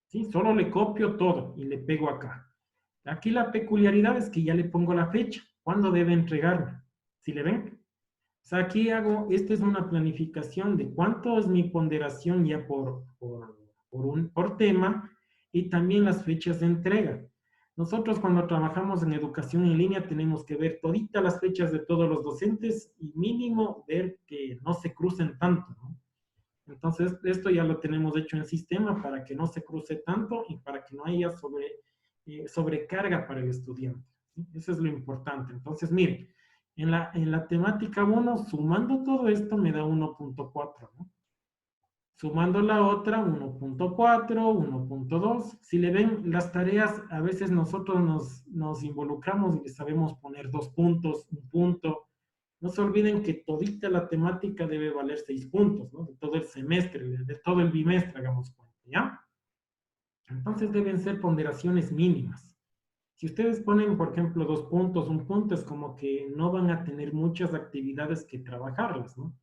¿sí? Solo le copio todo y le pego acá. Aquí la peculiaridad es que ya le pongo la fecha, cuándo debe entregarme, ¿sí le ven? O sea, aquí esta es una planificación de cuánto es mi ponderación ya por tema y también las fechas de entrega. Nosotros cuando trabajamos en educación en línea tenemos que ver toditas las fechas de todos los docentes y mínimo ver que no se crucen tanto, ¿no? Entonces, esto ya lo tenemos hecho en sistema para que no se cruce tanto y para que no haya sobrecarga para el estudiante, ¿sí? Eso es lo importante. Entonces, miren, en la temática 1, sumando todo esto me da 1.4, ¿no? Sumando la otra, 1.4, 1.2. Si le ven las tareas, a veces nosotros nos involucramos y le sabemos poner 2 puntos, 1 punto. No se olviden que todita la temática debe valer 6 puntos, ¿no? De todo el semestre, de todo el bimestre, hagamos cuenta, ¿ya? Entonces deben ser ponderaciones mínimas. Si ustedes ponen, por ejemplo, 2 puntos, 1 punto, es como que no van a tener muchas actividades que trabajarlas, ¿no?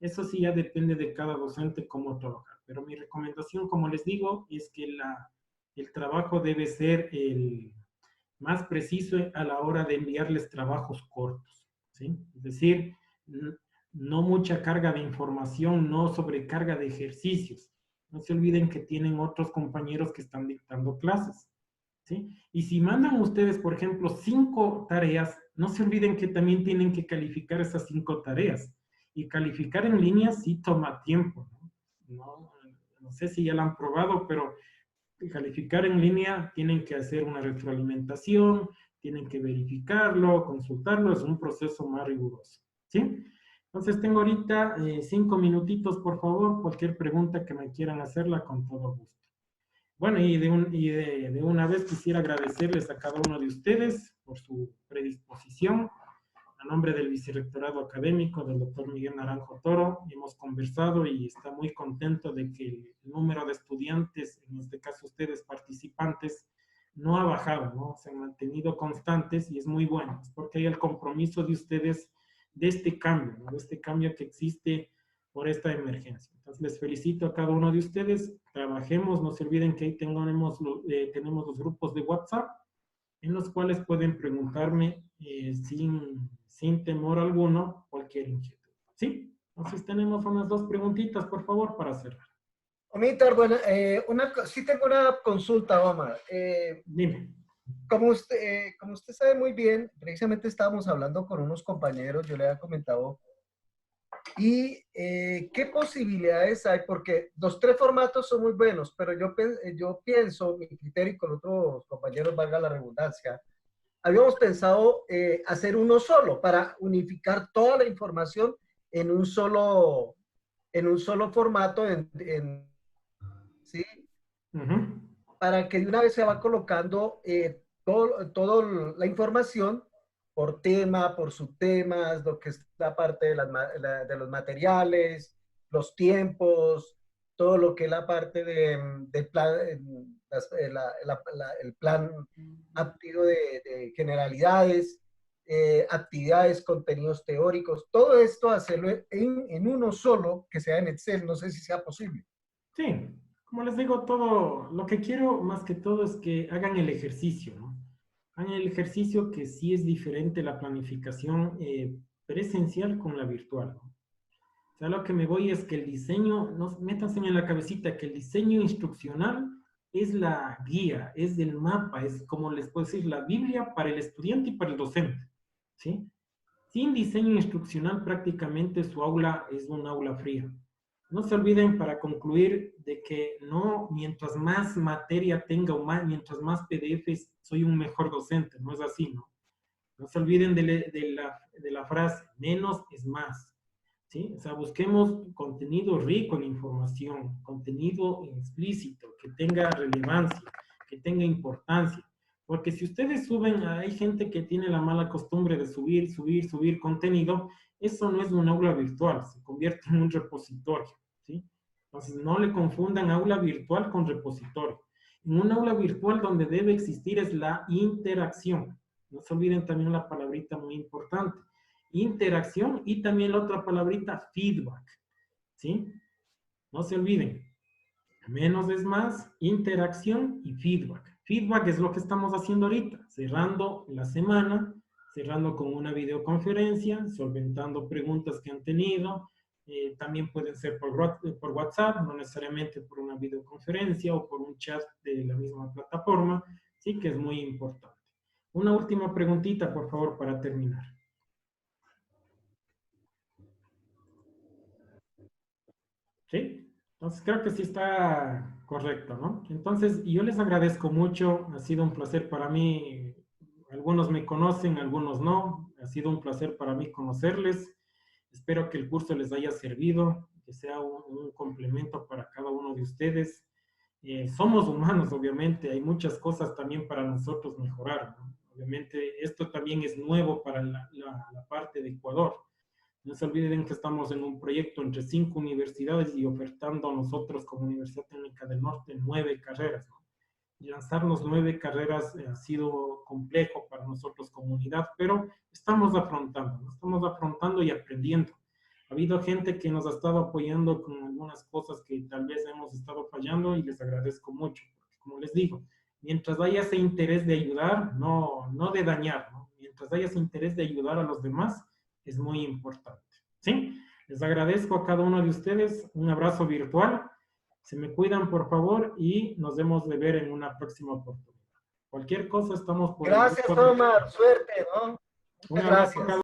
Eso sí ya depende de cada docente cómo trabajar. Pero mi recomendación, como les digo, es que el trabajo debe ser el más preciso a la hora de enviarles trabajos cortos, ¿sí? Es decir, no mucha carga de información, no sobrecarga de ejercicios. No se olviden que tienen otros compañeros que están dictando clases, ¿sí? Y si mandan ustedes, por ejemplo, 5 tareas, no se olviden que también tienen que calificar esas 5 tareas. Y calificar en línea sí toma tiempo, ¿no? No sé si ya lo han probado, pero calificar en línea tienen que hacer una retroalimentación, tienen que verificarlo, consultarlo, es un proceso más riguroso, ¿sí? Entonces tengo ahorita 5 minutitos, por favor, cualquier pregunta que me quieran hacerla con todo gusto. Bueno, y de una vez quisiera agradecerles a cada uno de ustedes por su predisposición. A nombre del Vicerrectorado Académico, del doctor Miguel Naranjo Toro, hemos conversado y está muy contento de que el número de estudiantes, en este caso ustedes participantes, no ha bajado, ¿no? Se han mantenido constantes y es muy bueno, es porque hay el compromiso de ustedes de este cambio, ¿no? De este cambio que existe por esta emergencia. Entonces les felicito a cada uno de ustedes, trabajemos. No se olviden que ahí tenemos los grupos de WhatsApp en los cuales pueden preguntarme sin temor alguno cualquier inquietud. ¿Sí? Entonces tenemos unas 2 preguntitas, por favor, para cerrar. Omar, bueno, sí tengo una consulta, Omar. Dime. Como usted sabe muy bien, precisamente estábamos hablando con unos compañeros, yo le había comentado, y qué posibilidades hay, porque los 3 formatos son muy buenos, pero yo pienso, mi criterio y con otros compañeros, valga la redundancia, habíamos pensado hacer uno solo para unificar toda la información en un solo formato, ¿sí? Para que de una vez se va colocando toda la información por tema, por subtemas, lo que es la parte de los materiales, los tiempos, todo lo que es la parte del plan, el plan activo de generalidades, actividades, contenidos teóricos, todo esto hacerlo en uno solo, que sea en Excel, no sé si sea posible. Sí, como les digo, todo, lo que quiero más que todo es que hagan el ejercicio, ¿no? Hagan el ejercicio, que sí es diferente la planificación presencial con la virtual, ¿no? O sea, lo que me voy es que el diseño, no, métanse en la cabecita que el diseño instruccional es la guía, es el mapa, es como les puedo decir, la Biblia para el estudiante y para el docente, ¿sí? Sin diseño instruccional prácticamente su aula es un aula fría. No se olviden, para concluir, de que no, mientras más materia tenga o mientras más PDFs, soy un mejor docente. No es así, ¿no? No se olviden de la frase, menos es más, ¿sí? O sea, busquemos contenido rico en información, contenido explícito, que tenga relevancia, que tenga importancia. Porque si ustedes suben, hay gente que tiene la mala costumbre de subir contenido, eso no es un aula virtual, se convierte en un repositorio, ¿sí? Entonces, no le confundan aula virtual con repositorio. En un aula virtual donde debe existir es la interacción. No se olviden también la palabrita muy importante. Interacción y también la otra palabrita, feedback, ¿sí? No se olviden. Menos es más, interacción y feedback. Feedback es lo que estamos haciendo ahorita, cerrando la semana, cerrando con una videoconferencia, solventando preguntas que han tenido. También pueden ser por WhatsApp, no necesariamente por una videoconferencia o por un chat de la misma plataforma, sí que es muy importante. Una última preguntita, por favor, para terminar. ¿Sí? Entonces creo que sí está correcto, ¿no? Entonces, yo les agradezco mucho, ha sido un placer para mí, algunos me conocen, algunos no, ha sido un placer para mí conocerles, espero que el curso les haya servido, que sea un complemento para cada uno de ustedes. Somos humanos, obviamente, hay muchas cosas también para nosotros mejorar, ¿no? Obviamente, esto también es nuevo para la parte de Ecuador. No se olviden que estamos en un proyecto entre 5 universidades y ofertando a nosotros como Universidad Técnica del Norte 9 carreras, ¿no? Y lanzarnos 9 carreras ha sido complejo para nosotros como unidad, pero estamos afrontando y aprendiendo. Ha habido gente que nos ha estado apoyando con algunas cosas que tal vez hemos estado fallando y les agradezco mucho, porque como les digo, mientras haya ese interés de ayudar, no de dañar, ¿no? Mientras haya ese interés de ayudar a los demás, es muy importante, ¿sí? Les agradezco a cada uno de ustedes, un abrazo virtual, se me cuidan por favor y nos vemos de ver en una próxima oportunidad. Cualquier cosa estamos por... Gracias, Omar, suerte, ¿no? Muchas gracias.